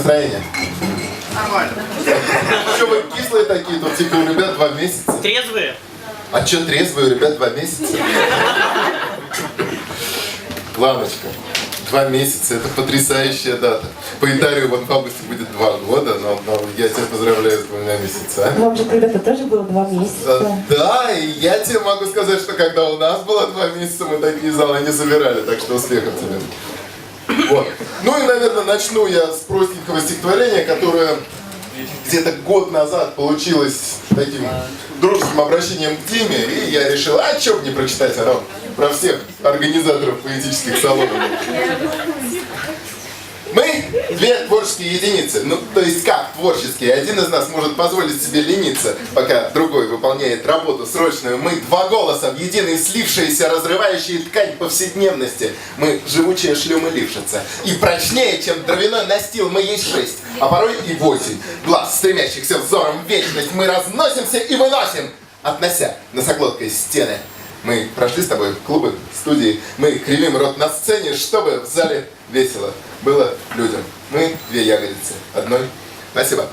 настроение? Нормально. Что вы кислые такие? Тут типа у ребят 2 месяца. Трезвые? А что трезвые у ребят 2 месяца? Ланочка, 2 месяца, это потрясающая дата. По Итарию вон в августе будет 2 года, но я тебя поздравляю с 2 месяцами. Вам же когда-то тоже было 2 месяца. Да, и я тебе могу сказать, что когда у нас было 2 месяца, мы такие залы не собирали, так что успехов тебе. Вот. Ну и, наверное, начну я с простенького стихотворения, которое где-то год назад получилось таким дружеским обращением к теме, и я решил, а чё бы не прочитать, оно про всех организаторов поэтических салонов. Мы две творческие единицы, ну то есть как творческие, один из нас может позволить себе лениться, пока другой выполняет работу срочную. Мы 2 голоса в единой слившиеся, разрывающие ткань повседневности. Мы живучая шлюма лившица, и прочнее, чем дровяной настил, мы есть 6, а порой и 8. Глаз, стремящихся взором в вечность, мы разносимся и выносим, относя носоглоткой стены. Мы прошли с тобой клубы, студии, мы кривим рот на сцене, чтобы в зале весело было людям. Мы 2 ягодицы одной. Спасибо.